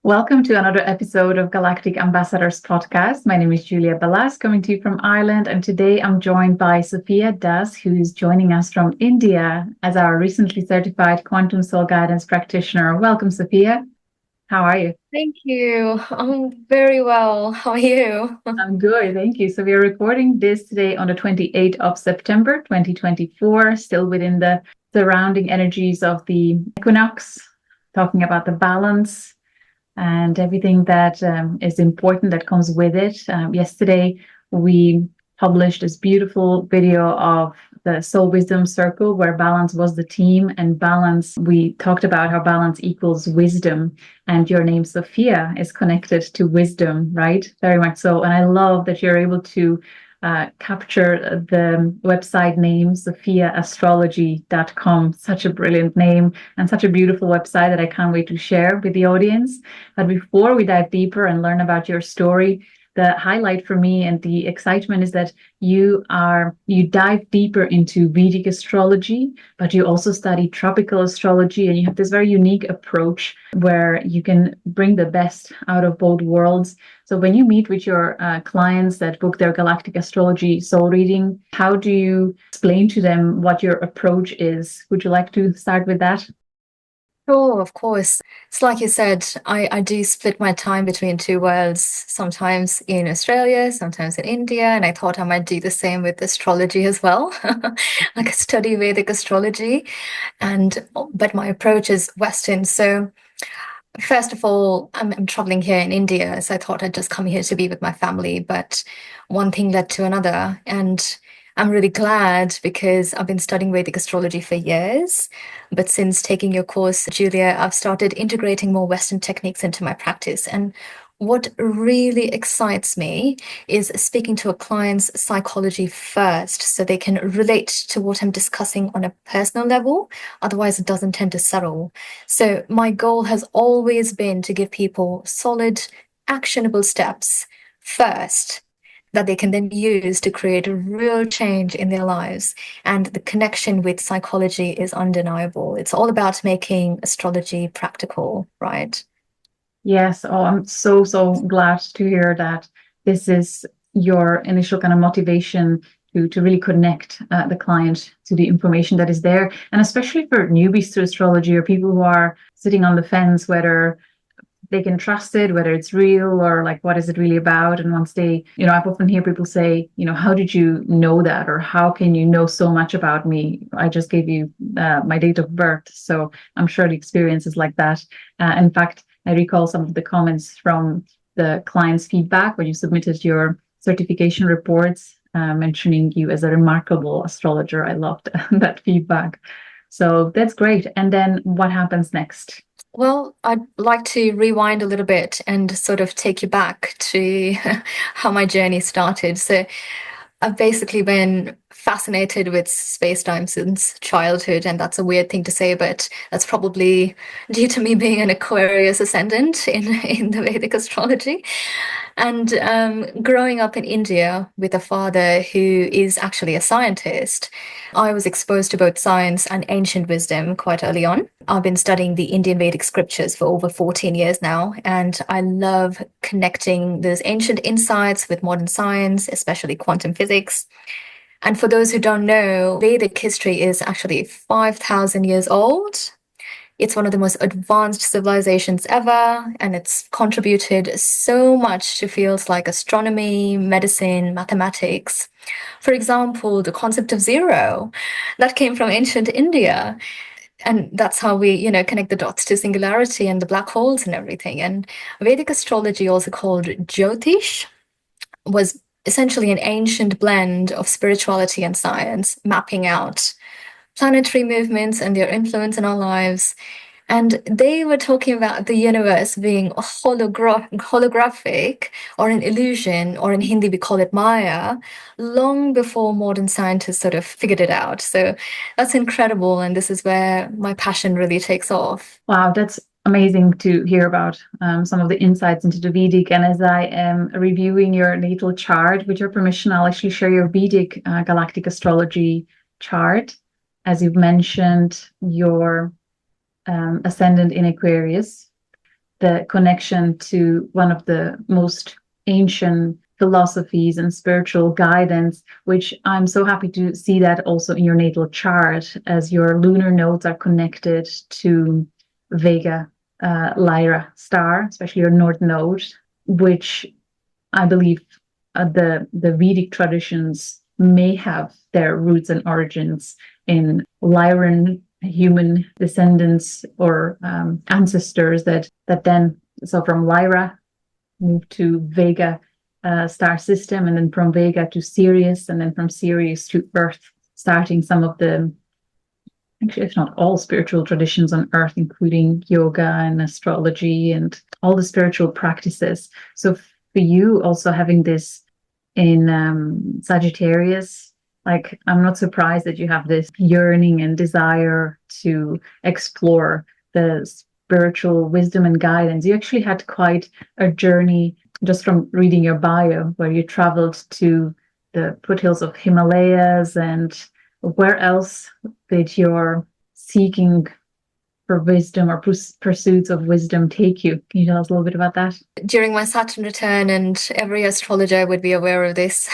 Welcome to another episode of Galactic Ambassadors Podcast. My name is Julia Balaz, coming to you from Ireland, and today I'm joined by Sophia Das, who is joining us from India as our recently certified Quantum Soul Guidance Practitioner. Welcome, Sophia. How are you? Thank you. I'm very well. How are you? I'm good, thank you. So we are recording this today on the 28th of September, 2024, still within the surrounding energies of the equinox, talking about the balance and everything that is important that comes with it. Yesterday, we published this beautiful video of the Soul Wisdom Circle, where balance was the theme, and balance, we talked about how balance equals wisdom, and your name, Sophia, is connected to wisdom, right? Very much so. And I love that you're able to capture the website name sophiaastrology.com. Such a brilliant name and such a beautiful website that I can't wait to share with the audience. But before we dive deeper and learn about your story, the highlight for me and the excitement is that you dive deeper into Vedic astrology, but you also study tropical astrology, and you have this very unique approach where you can bring the best out of both worlds. So when you meet with your clients that book their Galactic Astrology soul reading, how do you explain to them what your approach is? Would you like to start with that? Sure, of course. It's like you said, I do split my time between two worlds, sometimes in Australia, sometimes in India, and I thought I might do the same with astrology as well. Like I study Vedic astrology, but my approach is Western. So first of all, I'm traveling here in India, so I thought I'd just come here to be with my family, but one thing led to another, and I'm really glad because I've been studying Vedic astrology for years. But since taking your course, Julia, I've started integrating more Western techniques into my practice. And what really excites me is speaking to a client's psychology first so they can relate to what I'm discussing on a personal level. Otherwise, it doesn't tend to settle. So, my goal has always been to give people solid, actionable steps first that they can then use to create a real change in their lives. And the connection with psychology is undeniable. It's all about making astrology practical, right? Yes. Oh, I'm so glad to hear that this is your initial kind of motivation to really connect the client to the information that is there. And especially for newbies to astrology or people who are sitting on the fence, whether they can trust it, whether it's real or like, what is it really about? And once they, I've often hear people say, how did you know that? Or how can you know so much about me? I just gave you my date of birth. So I'm sure the experience is like that. In fact, I recall some of the comments from the client's feedback when you submitted your certification reports, mentioning you as a remarkable astrologer. I loved that feedback. So that's great. And then what happens next? Well, I'd like to rewind a little bit and sort of take you back to how my journey started. So, I've basically been fascinated with space-time since childhood, and that's a weird thing to say, but that's probably due to me being an Aquarius ascendant in the Vedic astrology. And growing up in India with a father who is actually a scientist, I was exposed to both science and ancient wisdom quite early on. I've been studying the Indian Vedic scriptures for over 14 years now, and I love connecting those ancient insights with modern science, especially quantum physics. And for those who don't know, Vedic history is actually 5,000 years old. It's one of the most advanced civilizations ever, and it's contributed so much to fields like astronomy, medicine, mathematics. For example, the concept of zero that came from ancient India. And that's how we, connect the dots to singularity and the black holes and everything. And Vedic astrology, also called Jyotish, was essentially an ancient blend of spirituality and science, mapping out planetary movements and their influence in our lives. And they were talking about the universe being holographic or an illusion, or in Hindi we call it Maya, long before modern scientists sort of figured it out. So that's incredible. And this is where my passion really takes off. Wow, that's amazing to hear about some of the insights into the Vedic. And as I am reviewing your natal chart, with your permission, I'll actually share your Vedic Galactic Astrology chart. As you've mentioned, your ascendant in Aquarius. the connection to one of the most ancient philosophies and spiritual guidance, which I'm so happy to see that also in your natal chart, as your lunar nodes are connected to Vega, Lyra star, especially your north node, which I believe the Vedic traditions may have their roots and origins in Lyran human descendants or ancestors that then, so from Lyra moved to Vega star system, and then from Vega to Sirius, and then from Sirius to Earth, starting some of the, actually, if not all, spiritual traditions on Earth, including yoga and astrology and all the spiritual practices. So for you, also having this in Sagittarius, like, I'm not surprised that you have this yearning and desire to explore the spiritual wisdom and guidance. You actually had quite a journey just from reading your bio, where you traveled to the foothills of Himalayas, and where else did your seeking for wisdom or pursuits of wisdom take you? Can you tell us a little bit about that? During my Saturn return, and every astrologer would be aware of this,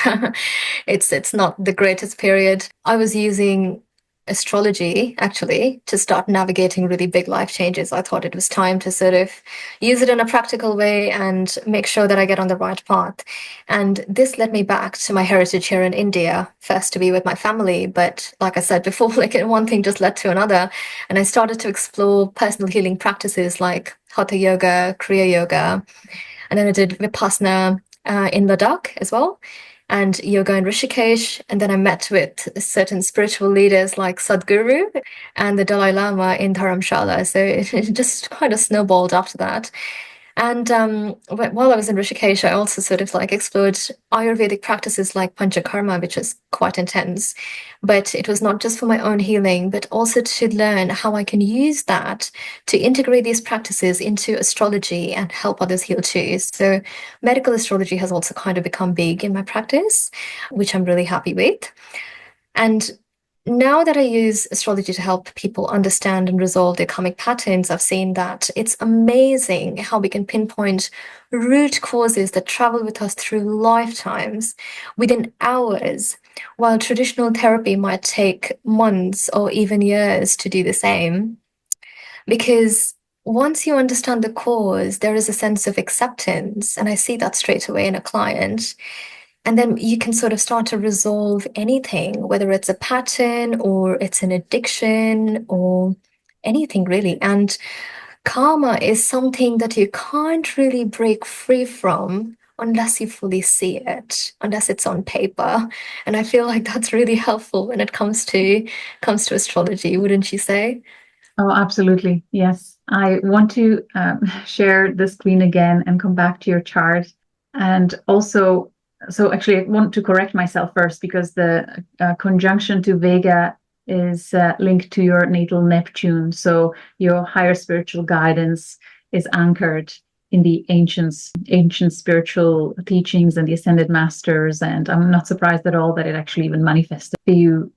it's not the greatest period. I was using astrology actually to start navigating really big life changes. I thought it was time to sort of use it in a practical way and make sure that I get on the right path. And this led me back to my heritage here in India, first to be with my family, but like I said before, like one thing just led to another, and I started to explore personal healing practices like Hatha yoga, Kriya yoga, and then I did Vipassana in Ladakh as well, and yoga in Rishikesh. And then I met with certain spiritual leaders like Sadhguru and the Dalai Lama in Dharamshala. So it just kind of snowballed after that. And while I was in Rishikesh, I also sort of like explored Ayurvedic practices like Panchakarma, which is quite intense. But it was not just for my own healing, but also to learn how I can use that to integrate these practices into astrology and help others heal too. So medical astrology has also kind of become big in my practice, which I'm really happy with. And now that I use astrology to help people understand and resolve their karmic patterns, I've seen that it's amazing how we can pinpoint root causes that travel with us through lifetimes within hours, while traditional therapy might take months or even years to do the same. Because once you understand the cause, there is a sense of acceptance, and I see that straight away in a client. And then you can sort of start to resolve anything, whether it's a pattern or it's an addiction or anything really. And karma is something that you can't really break free from unless you fully see it, unless it's on paper. And I feel like that's really helpful when it comes to astrology, wouldn't you say? Oh, absolutely. Yes. I want to share the screen again and come back to your chart. And also, so actually, I want to correct myself first, because the conjunction to Vega is linked to your natal Neptune. So your higher spiritual guidance is anchored in the ancient spiritual teachings and the ascended masters. And I'm not surprised at all that it actually even manifested for you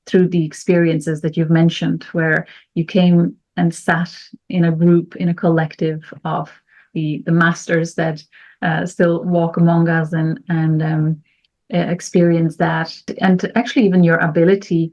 through the experiences that you've mentioned, where you came and sat in a group, in a collective of the masters that still walk among us and experience that. And actually even your ability,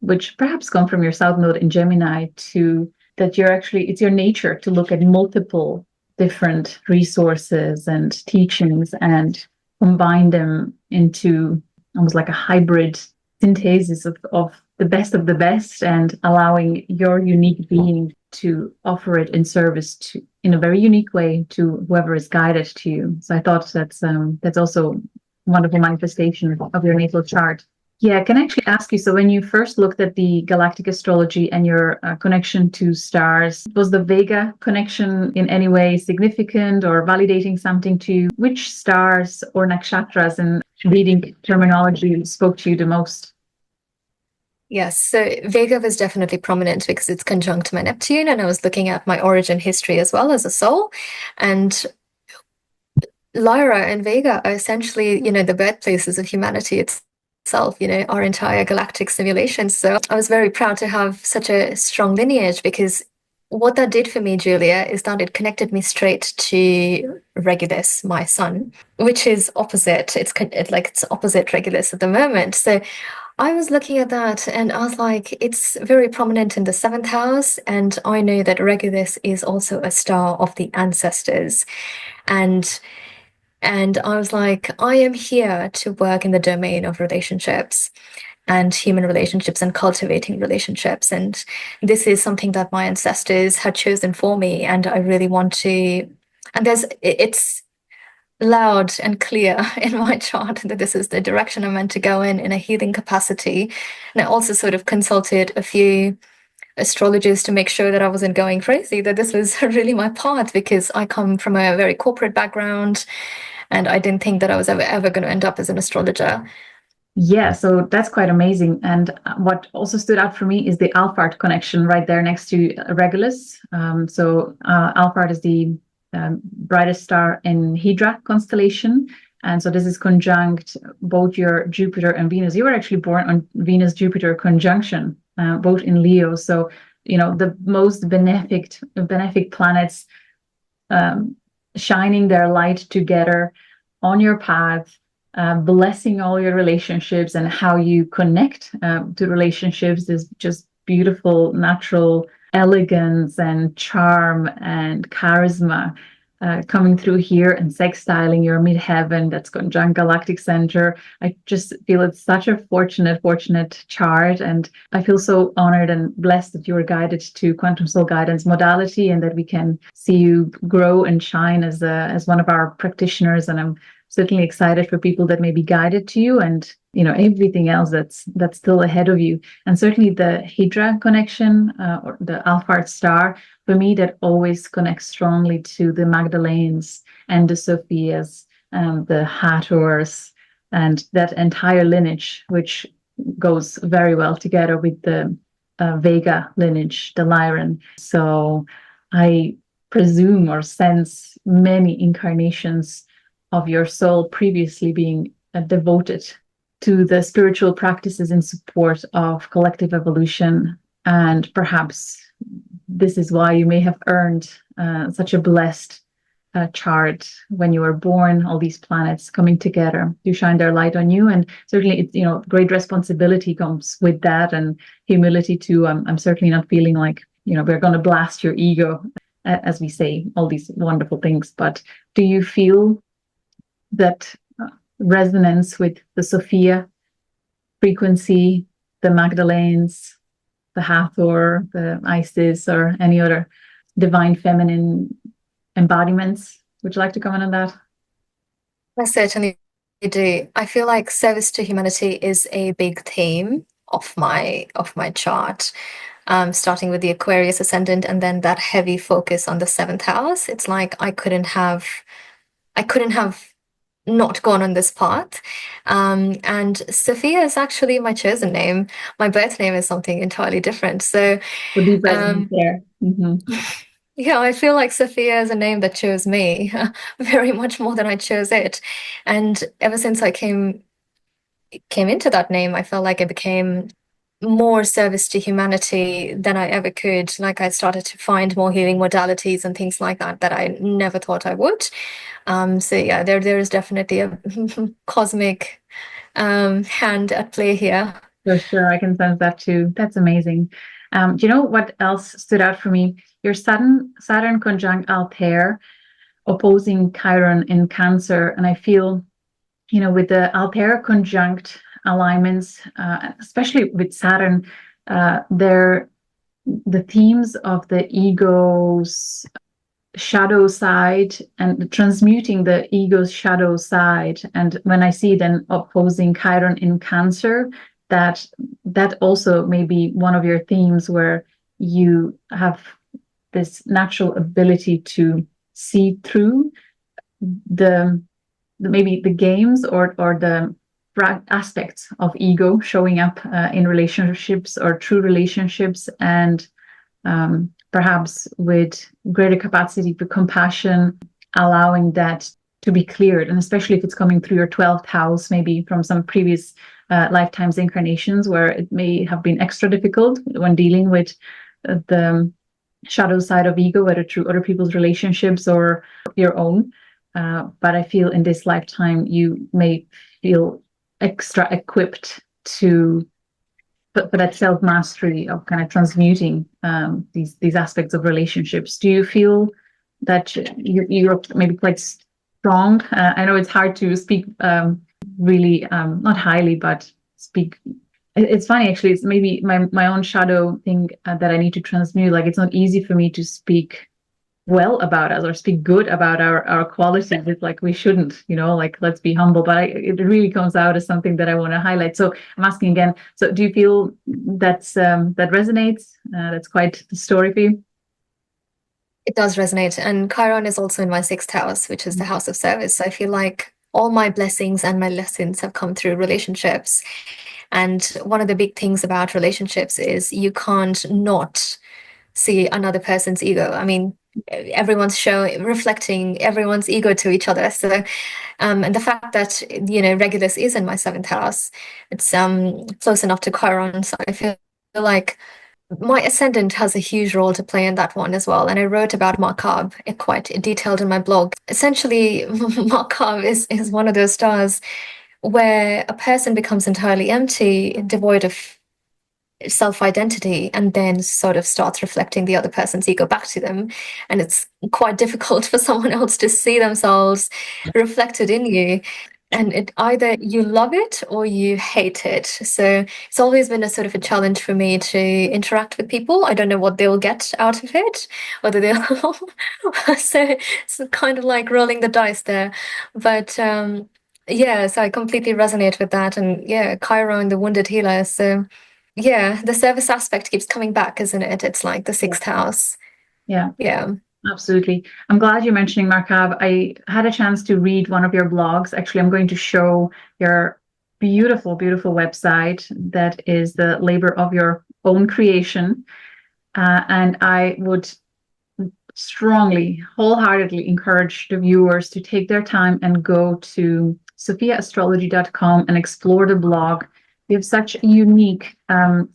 which perhaps come from your South Node in Gemini, to that you're actually, it's your nature to look at multiple different resources and teachings and combine them into almost like a hybrid synthesis of the best, and allowing your unique being to offer it in service to, in a very unique way, to whoever is guided to you. So I thought that's also a wonderful manifestation of your natal chart. Yeah, I can actually ask you, so when you first looked at the Galactic Astrology and your connection to stars, was the Vega connection in any way significant or validating something to you? Which stars or nakshatras in reading terminology spoke to you the most? Yes, so Vega was definitely prominent because it's conjunct to my Neptune, and I was looking at my origin history as well as a soul. And Lyra and Vega are essentially, the birthplaces of humanity itself, our entire galactic simulation. So I was very proud to have such a strong lineage, because what that did for me, Julia, is that it connected me straight to Regulus, my sun, which is opposite. It's opposite Regulus at the moment. So I was looking at that and I was like, it's very prominent in the seventh house. And I know that Regulus is also a star of the ancestors. And I was like, I am here to work in the domain of relationships and human relationships and cultivating relationships. And this is something that my ancestors had chosen for me. And I really want to, and it's loud and clear in my chart that this is the direction I'm meant to go in a healing capacity. And I also sort of consulted a few astrologers to make sure that I wasn't going crazy, that this was really my path, because I come from a very corporate background and I didn't think that I was ever going to end up as an astrologer. Yeah, so that's quite amazing. And what also stood out for me is the Alphard connection right there next to Regulus. Alphard is the brightest star in Hydra constellation. And so this is conjunct both your Jupiter and Venus. You were actually born on Venus-Jupiter conjunction, both in Leo. So, the most benefic planets shining their light together on your path, blessing all your relationships and how you connect to relationships. Is just beautiful, natural elegance and charm and charisma coming through here and sextiling your midheaven that's conjunct galactic center. I just feel it's such a fortunate chart, and I feel so honored and blessed that you were guided to Quantum Soul Guidance modality and that we can see you grow and shine as one of our practitioners. And I'm certainly excited for people that may be guided to you and everything else that's still ahead of you. And certainly the Hydra connection or the Alphard star, for me, that always connects strongly to the Magdalenes and the Sophias and the Hathors and that entire lineage, which goes very well together with the Vega lineage, the Lyran. So I presume or sense many incarnations of your soul previously being devoted to the spiritual practices in support of collective evolution. And perhaps this is why you may have earned such a blessed chart when you were born, all these planets coming together to shine their light on you. And certainly it's, great responsibility comes with that, and humility too. I'm certainly not feeling like, we're going to blast your ego, as we say all these wonderful things. But do you feel that resonance with the Sophia frequency, the Magdalenes, the Hathor, the Isis, or any other divine feminine embodiments? Would you like to comment on that? I certainly do. I feel like service to humanity is a big theme of my chart. Starting with the Aquarius Ascendant and then that heavy focus on the seventh house. It's like I couldn't have not gone on this path. And Sophia is actually my chosen name. My birth name is something entirely different. So Would be present there. Mm-hmm. Yeah, I feel like Sophia is a name that chose me very much more than I chose it. And ever since I came into that name, I felt like I became more service to humanity than I ever could. Like I started to find more healing modalities and things like that I never thought I would. So yeah, there is definitely a cosmic hand at play here. For sure, I can sense that too. That's amazing. Do you know what else stood out for me? Your Saturn conjunct Altair, opposing Chiron in Cancer, and I feel, with the Altair conjunct alignments, especially with Saturn, the themes of the ego's shadow side and transmuting the ego's shadow side. And when I see then opposing Chiron in Cancer, that also may be one of your themes, where you have this natural ability to see through maybe the games or the aspects of ego showing up in relationships or true relationships, and perhaps with greater capacity for compassion, allowing that to be cleared. And especially if it's coming through your 12th house, maybe from some previous lifetimes incarnations where it may have been extra difficult when dealing with the shadow side of ego, whether through other people's relationships or your own. But I feel in this lifetime, you may feel extra equipped to for that self-mastery of kind of transmuting these aspects of relationships. Do you feel that you're maybe quite strong? I know it's hard to speak really, not highly, but speak. It's funny, actually. It's maybe my own shadow thing that I need to transmute. Like, it's not easy for me to speak well about us or speak good about our qualities. It's like we shouldn't, like, let's be humble. But it really comes out as something that I want to highlight. So I'm asking again. So do you feel that resonates? That's quite the story for you. It does resonate. And Chiron is also in my sixth house, which is the house of service. So I feel like all my blessings and my lessons have come through relationships. And one of the big things about relationships is you can't not see another person's ego. I mean, everyone's reflecting everyone's ego to each other. So, and the fact that, Regulus is in my seventh house, it's close enough to Chiron. So I feel like my ascendant has a huge role to play in that one as well. And I wrote about Markab quite detailed in my blog. Essentially, Markab is one of those stars where a person becomes entirely empty, devoid of self-identity, and then sort of starts reflecting the other person's ego back to them. And it's quite difficult for someone else to see themselves reflected in you. And it either you love it or you hate it. So it's always been a sort of a challenge for me to interact with people. I don't know what they'll get out of it, whether they'll so it's kind of like rolling the dice there. But yeah, so I completely resonate with that. And yeah, Chiron, the wounded healer. So yeah, the service aspect keeps coming back, isn't it? It's like the sixth house. Yeah. Yeah. Absolutely. I'm glad you're mentioning Markab. I had a chance to read one of your blogs. Actually, I'm going to show your beautiful, beautiful website that is the labor of your own creation. And I would strongly, wholeheartedly encourage the viewers to take their time and go to sophiaastrology.com and explore the blog. You have such a unique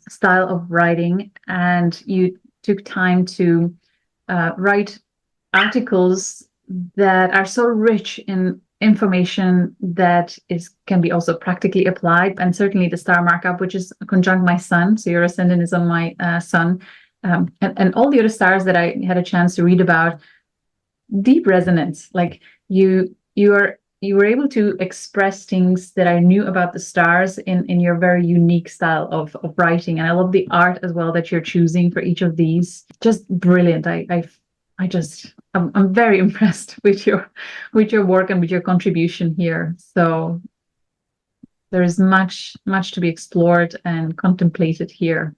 style of writing, and you took time to write articles that are so rich in information that can be also practically applied. And certainly the star markup, which is conjunct my sun, so your ascendant is on my sun, and all the other stars that I had a chance to read about, deep resonance. Like you were able to express things that I knew about the stars in your very unique style of writing. And I love the art as well that you're choosing for each of these. Just brilliant. I'm very impressed with your work and with your contribution here. So there is much to be explored and contemplated here.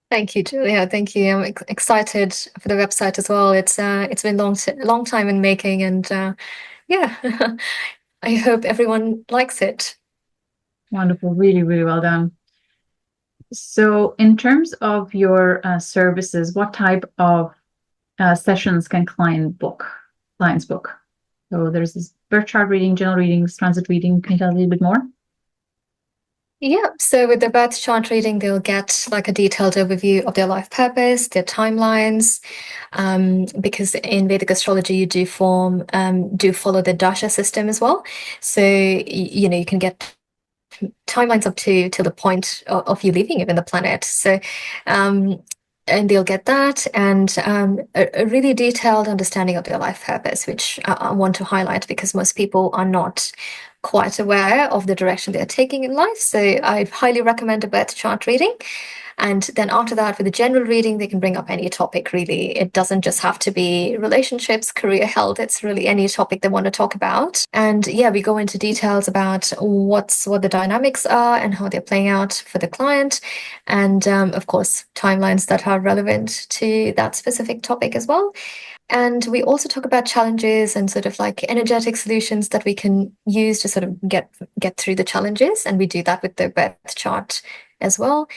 Thank you, Julia. Thank you. I'm excited for the website as well. It's been long time in making, and yeah, I hope everyone likes it. Wonderful. Really, really well done. So in terms of your services, what type of sessions can clients book? So there's this birth chart reading, general readings, transit reading. Can you tell a little bit more? Yeah, so with the birth chart reading, they'll get like a detailed overview of their life purpose, their timelines, because in Vedic astrology you do follow the dasha system as well. So you can get timelines up to the point of you leaving even the planet. So and they'll get that, and a really detailed understanding of their life purpose, which I want to highlight because most people are not quite aware of the direction they're taking in life. So I highly recommend a birth chart reading. And then after that, with the general reading, they can bring up any topic, really. It doesn't just have to be relationships, career, health. It's really any topic they want to talk about. And yeah, we go into details about what the dynamics are and how they're playing out for the client. And of course, timelines that are relevant to that specific topic as well. And we also talk about challenges and sort of like energetic solutions that we can use to sort of get through the challenges. And we do that with the birth chart as well.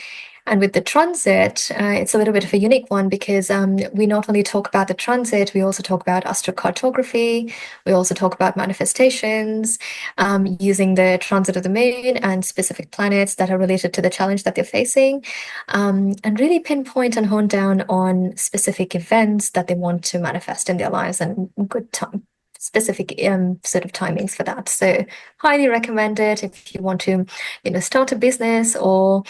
And with the transit, it's a little bit of a unique one because we not only talk about the transit, we also talk about astrocartography, we also talk about manifestations, using the transit of the moon and specific planets that are related to the challenge that they're facing, and really pinpoint and hone down on specific events that they want to manifest in their lives and good time. Specific sort of timings for that. So highly recommend it if you want to, start a business, or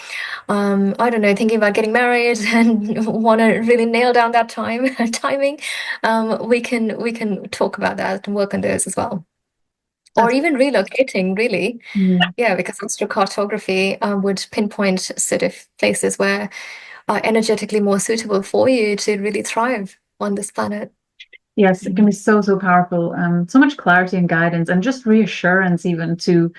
I don't know, thinking about getting married and want to really nail down that timing. We can talk about that and work on those as well. Or even relocating, really. Yeah, because astrocartography would pinpoint sort of places where are energetically more suitable for you to really thrive on this planet. Yes, it can be so powerful. So much clarity and guidance, and just reassurance, even to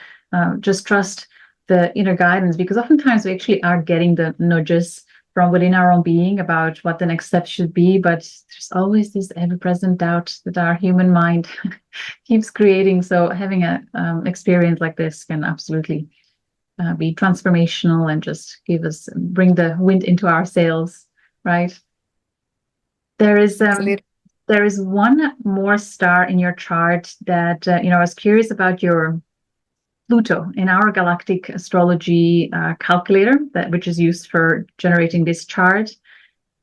just trust the inner guidance, because oftentimes we actually are getting the nudges from within our own being about what the next step should be, but there's always this ever-present doubt that our human mind keeps creating. So having an experience like this can absolutely be transformational and just bring the wind into our sails, right? There is one more star in your chart that, I was curious about your Pluto in our Galactic Astrology calculator, which is used for generating this chart.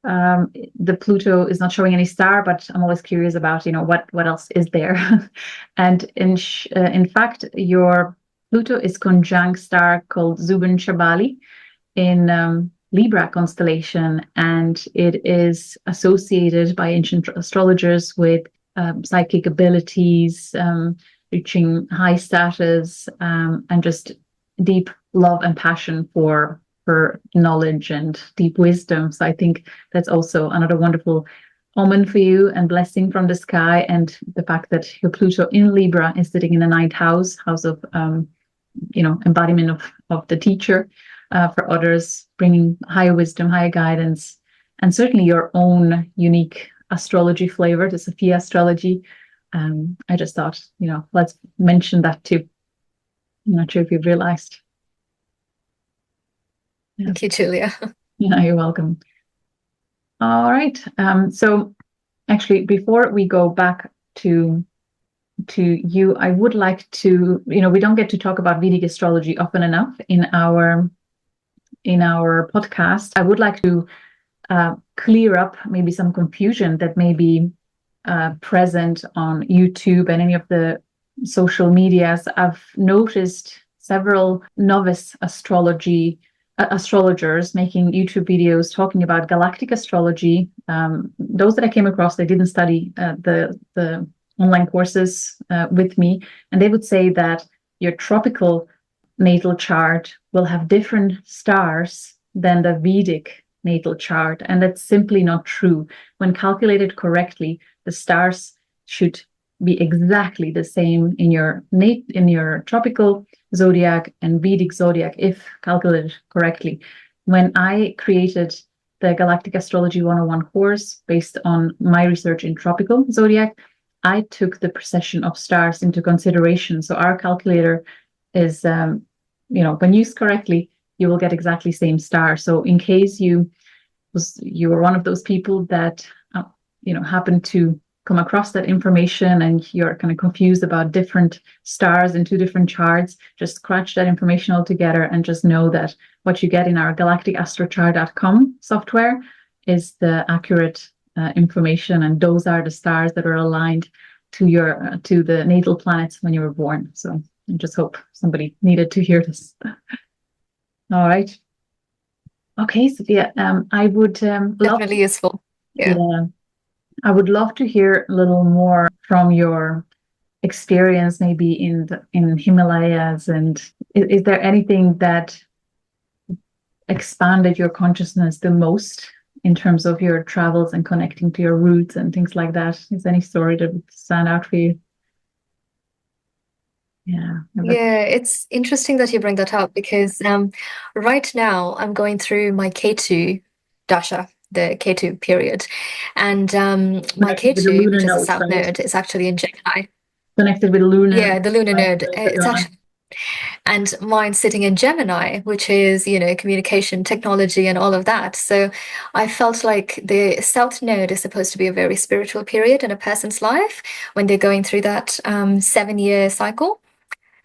The Pluto is not showing any star, but I'm always curious about, what else is there. And in fact, your Pluto is conjunct star called Zubeneschabali in Libra constellation, and it is associated by ancient astrologers with psychic abilities, reaching high status, and just deep love and passion for knowledge and deep wisdom. So I think that's also another wonderful omen for you and blessing from the sky. And the fact that your Pluto in Libra is sitting in the ninth house of embodiment of the teacher. For others, bringing higher wisdom, higher guidance, and certainly your own unique astrology flavor, the Sophia astrology. I just thought, let's mention that too. I'm not sure if you've realized. Yeah. Thank you, Julia. Yeah, you're welcome. All right. So actually, before we go back to you, I would like to, we don't get to talk about Vedic astrology often enough in our podcast. I would like to clear up maybe some confusion that may be present on YouTube and any of the social medias. I've noticed several novice astrologers making YouTube videos talking about galactic astrology. Those that I came across, they didn't study the online courses with me, and they would say that your tropical natal chart will have different stars than the Vedic natal chart, and that's simply not true. When calculated correctly, the stars should be exactly the same in your tropical zodiac and Vedic zodiac if calculated correctly. When I created the Galactic Astrology 101 course based on my research in tropical zodiac, I took the precession of stars into consideration. So our calculator is, when used correctly, you will get exactly same star. So in case you were one of those people that, happened to come across that information and you're kind of confused about different stars in two different charts, just scratch that information all together and just know that what you get in our galacticastrochart.com software is the accurate information, and those are the stars that are aligned to the natal planets when you were born. So I just hope somebody needed to hear this. All right. Okay, Sophia, I would definitely useful. Yeah. I would love to hear a little more from your experience, maybe in Himalayas, and is there anything that expanded your consciousness the most in terms of your travels and connecting to your roots and things like that? Is there any story that would stand out for you? Yeah, it's interesting that you bring that up because right now I'm going through my K2 dasha, the K2 period, and my K2, which is a south node, is actually in Gemini. Connected with lunar. Yeah, the lunar node. It's actually and mine's sitting in Gemini, which is, communication technology and all of that. So I felt like the South Node is supposed to be a very spiritual period in a person's life when they're going through that 7-year cycle.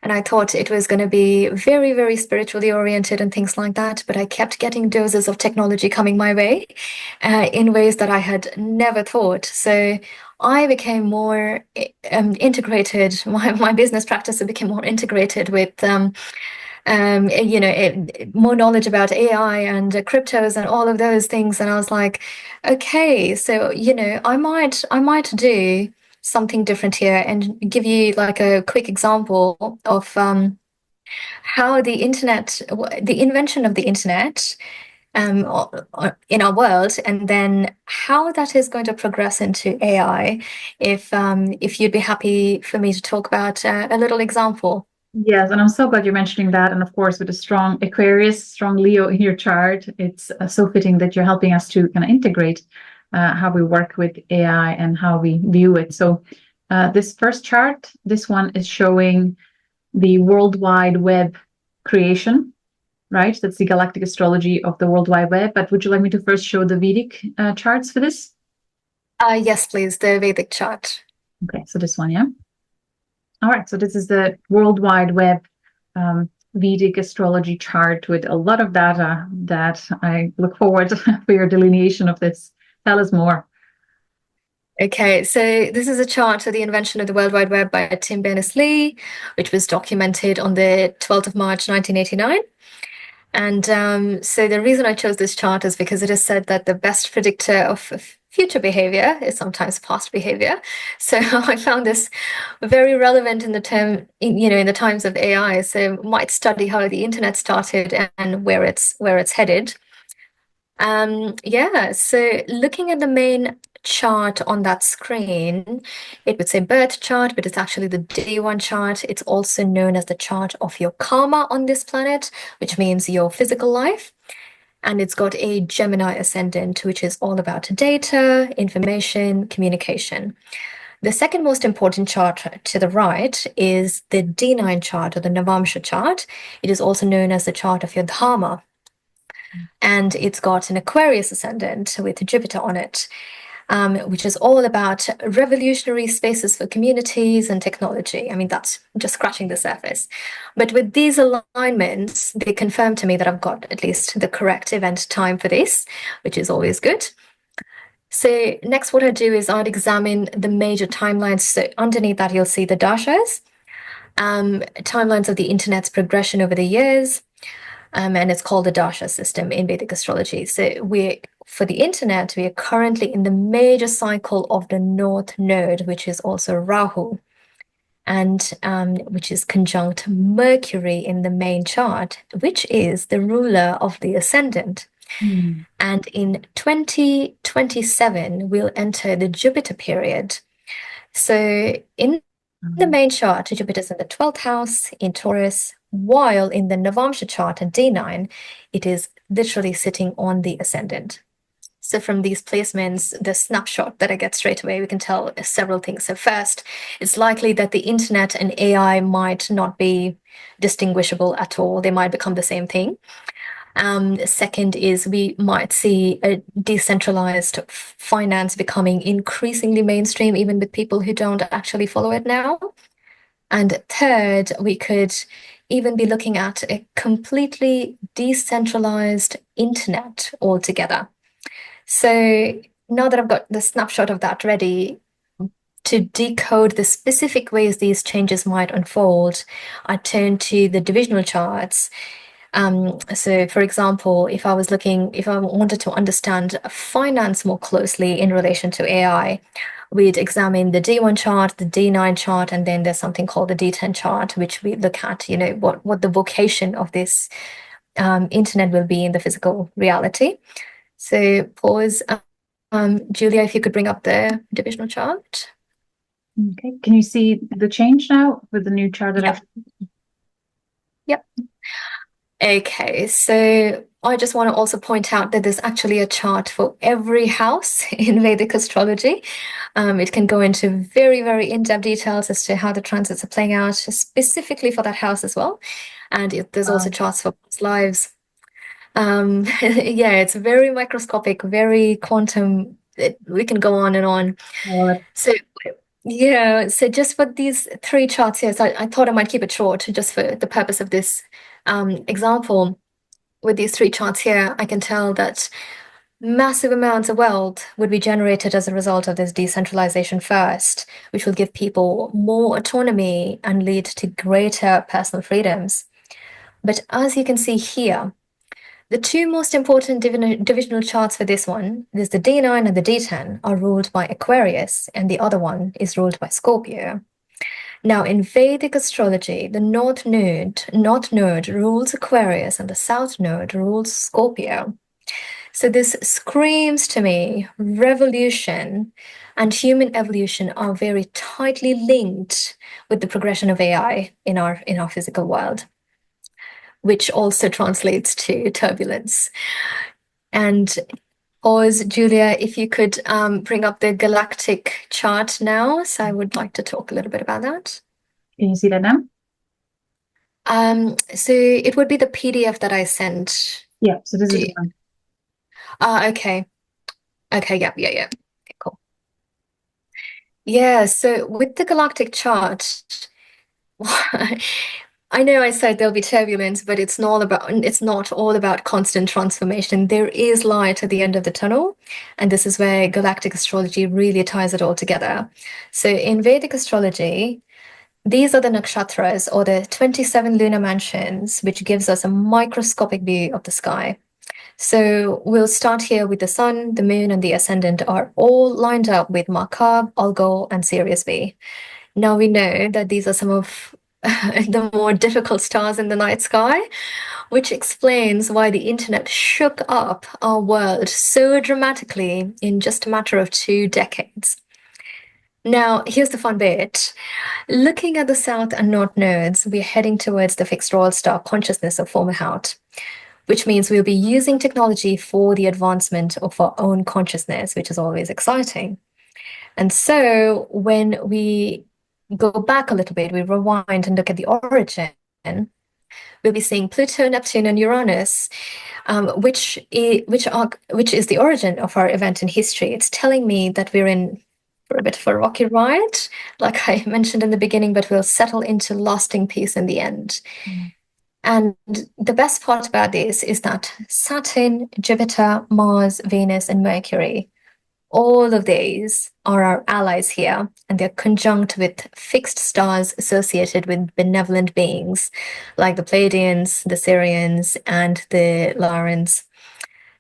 And I thought it was going to be very, very spiritually oriented and things like that. But I kept getting doses of technology coming my way in ways that I had never thought. So I became more integrated. My business practice became more integrated with, more knowledge about AI and cryptos and all of those things. And I was like, okay, so, I might do something different here and give you like a quick example of how the invention of the internet in our world, and then how that is going to progress into AI. If you'd be happy for me to talk about a little example. Yes, and I'm so glad you're mentioning that. And of course, with a strong Aquarius, strong Leo in your chart, it's so fitting that you're helping us to kind of integrate how we work with AI and how we view it. So this first chart, this one is showing the World Wide Web creation, right? That's the Galactic Astrology of the World Wide Web. But would you like me to first show the Vedic charts for this? Yes, please, the Vedic chart. Okay, so this one, yeah. All right, so this is the World Wide Web Vedic astrology chart with a lot of data that I look forward for your delineation of this. Tell us more. Okay, so this is a chart of the invention of the World Wide Web by Tim Berners-Lee, which was documented on the 12th of March, 1989. And so the reason I chose this chart is because it is said that the best predictor of future behavior is sometimes past behavior. So I found this very relevant in the times of AI. So might study how the internet started and where it's headed. So looking at the main chart on that screen, it would say birth chart, but it's actually the day-one chart. It's also known as the chart of your karma on this planet, which means your physical life. And it's got a Gemini ascendant, which is all about data, information, communication. The second most important chart to the right is the D9 chart or the Navamsha chart. It is also known as the chart of your Dharma. And it's got an Aquarius ascendant with Jupiter on it, which is all about revolutionary spaces for communities and technology. I mean, that's just scratching the surface. But with these alignments, they confirm to me that I've got at least the correct event time for this, which is always good. So next, what I do is I'd examine the major timelines. So underneath that, you'll see the dashas, timelines of the internet's progression over the years. And it's called the Dasha system in Vedic astrology. So for the internet, we are currently in the major cycle of the North Node, which is also Rahu, and which is conjunct Mercury in the main chart, which is the ruler of the ascendant. And in 2027, we'll enter the Jupiter period. So in the main chart, Jupiter's in the 12th house in Taurus, while in the Navamsha chart at D9, it is literally sitting on the ascendant. So from these placements, the snapshot that I get straight away, we can tell several things. So first, it's likely that the internet and AI might not be distinguishable at all. They might become the same thing. Second is we might see a decentralized finance becoming increasingly mainstream, even with people who don't actually follow it now. And third, we could even be looking at a completely decentralized internet altogether. So now that I've got the snapshot of that ready, to decode the specific ways these changes might unfold, I turn to the divisional charts. So for example, if I wanted to understand finance more closely in relation to AI, we'd examine the D1 chart, the D9 chart, and then there's something called the D10 chart, which we look at, what the vocation of this internet will be in the physical reality. So pause. Julia, if you could bring up the divisional chart. Okay, can you see the change now with the new chart that I've... Yep. Okay, so I just want to also point out that there's actually a chart for every house in Vedic astrology. It can go into very, very in-depth details as to how the transits are playing out specifically for that house as well. And there's also charts for past lives. Yeah, it's very microscopic, very quantum. We can go on and on. Well, So yeah, so just for these three charts here, so I thought I might keep it short just for the purpose of this example. With these three charts here, I can tell that massive amounts of wealth would be generated as a result of this decentralization first, which will give people more autonomy and lead to greater personal freedoms. But as you can see here, the two most important divisional charts for this one, there's the D9 and the D10, are ruled by Aquarius, and the other one is ruled by Scorpio. Now, in Vedic astrology, the north node rules Aquarius and the south node rules Scorpio. So this screams to me revolution and human evolution are very tightly linked with the progression of AI in our physical world, which also translates to turbulence. And pause, Julia, if you could bring up the galactic chart now. So I would like to talk a little bit about that. can you see that now? So it would be the PDF that I sent. Yeah, so this is the one. Okay. Okay, yeah. Okay, cool. Yeah, so with the galactic chart, I know I said there'll be turbulence, but it's not all about constant transformation. There is light at the end of the tunnel, and this is where galactic astrology really ties it all together. So in Vedic astrology, these are the nakshatras or the 27 lunar mansions, which gives us a microscopic view of the sky. So we'll start here with the sun, the moon, and the ascendant are all lined up with Markab, Algol, and Sirius B. Now we know that these are some of the more difficult stars in the night sky, which explains why the internet shook up our world so dramatically in just a matter of 2 decades. Now, here's the fun bit. Looking at the south and north nodes, we're heading towards the fixed royal star consciousness of Fomalhaut, which means we'll be using technology for the advancement of our own consciousness, which is always exciting. And so when we go back a little bit, we rewind and look at the origin, we'll be seeing Pluto, Neptune, and Uranus, which is the origin of our event in history. It's telling me that we're in for a bit of a rocky ride, like I mentioned in the beginning, but we'll settle into lasting peace in the end. And the best part about this is that Saturn, Jupiter, Mars, Venus, and Mercury, all of these are our allies here, and they're conjunct with fixed stars associated with benevolent beings like the Pleiadians, the Sirians, and the Lyrans.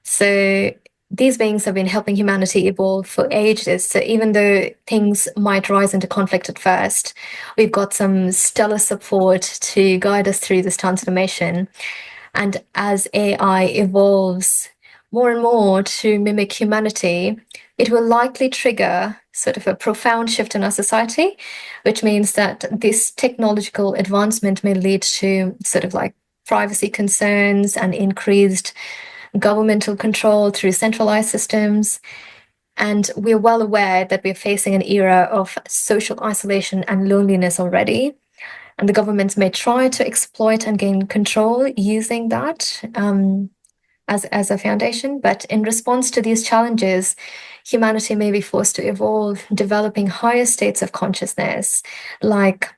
So these beings have been helping humanity evolve for ages. So even though things might rise into conflict at first, we've got some stellar support to guide us through this transformation. And as AI evolves more and more to mimic humanity, it will likely trigger sort of a profound shift in our society, which means that this technological advancement may lead to sort of like privacy concerns and increased governmental control through centralized systems. And we're well aware that we're facing an era of social isolation and loneliness already. And the governments may try to exploit and gain control using that as a foundation. But in response to these challenges, humanity may be forced to evolve, developing higher states of consciousness, like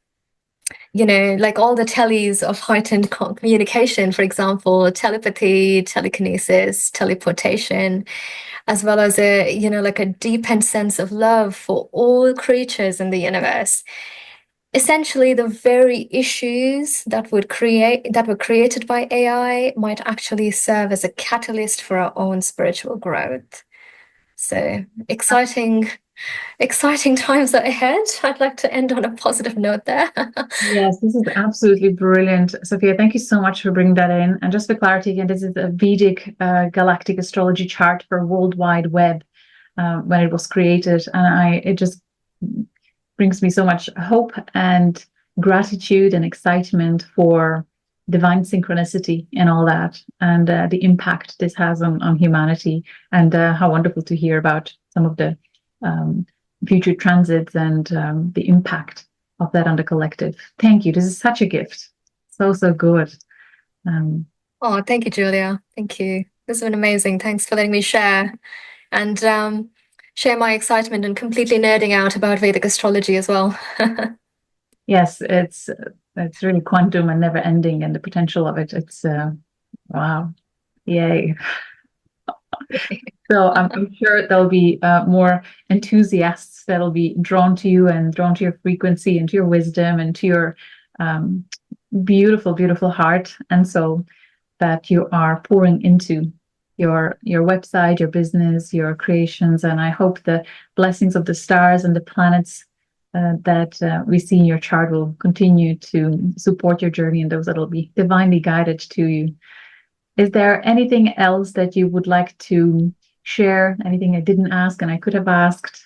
all the tellies of heightened communication, for example, telepathy, telekinesis, teleportation, as well as a deepened sense of love for all creatures in the universe. Essentially, the very issues that were created by AI might actually serve as a catalyst for our own spiritual growth. So exciting times are ahead. I'd like to end on a positive note there. Yes, this is absolutely brilliant. Sophia, thank you so much for bringing that in. And just for clarity, again, this is a Vedic Galactic Astrology chart for World Wide Web when it was created. And it just brings me so much hope and gratitude and excitement for divine synchronicity and all that, and the impact this has on humanity, and how wonderful to hear about some of the future transits and the impact of that on the collective. Thank you. This is such a gift. So good. Oh, thank you, Julia. Thank you. This has been amazing. Thanks for letting me share and share my excitement and completely nerding out about Vedic astrology as well. Yes, it's really quantum and never ending, and the potential of it. It's wow, yay! So I'm sure there'll be more enthusiasts that'll be drawn to you and drawn to your frequency and to your wisdom and to your beautiful, beautiful heart and soul that you are pouring into your website, your business, your creations. And I hope the blessings of the stars and the planets that we see in your chart will continue to support your journey and those that will be divinely guided to you. Is there anything else that you would like to share? Anything I didn't ask and I could have asked?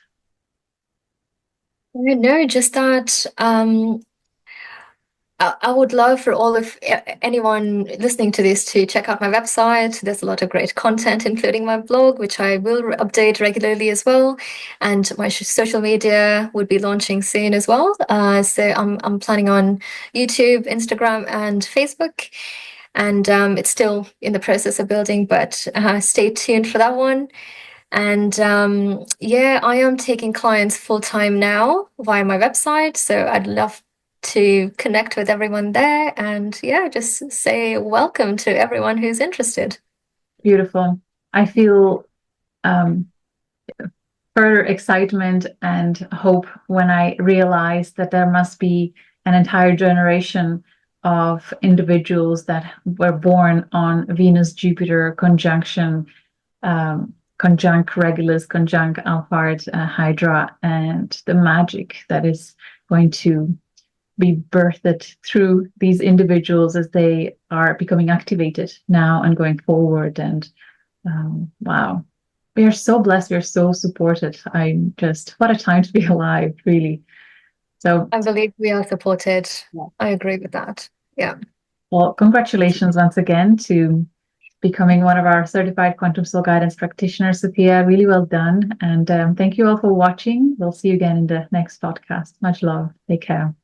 No, just that I would love for anyone listening to this to check out my website. There's a lot of great content, including my blog, which I will update regularly as well. And my social media would be launching soon as well. So I'm planning on YouTube, Instagram, and Facebook. And it's still in the process of building, but stay tuned for that one. And yeah, I am taking clients full-time now via my website. So I'd love to connect with everyone there, and yeah, just say welcome to everyone who's interested. Beautiful. I feel further excitement and hope when I realize that there must be an entire generation of individuals that were born on Venus Jupiter conjunction, conjunct Regulus, conjunct Altair, Hydra, and the magic that is going to be birthed through these individuals as they are becoming activated now and going forward. And wow, we are so blessed. We are so supported. What a time to be alive, really. So I believe we are supported. Yeah. I agree with that. Yeah. Well, congratulations once again to becoming one of our certified Quantum Soul Guidance Practitioners, Sophia. Really well done. And thank you all for watching. We'll see you again in the next podcast. Much love. Take care.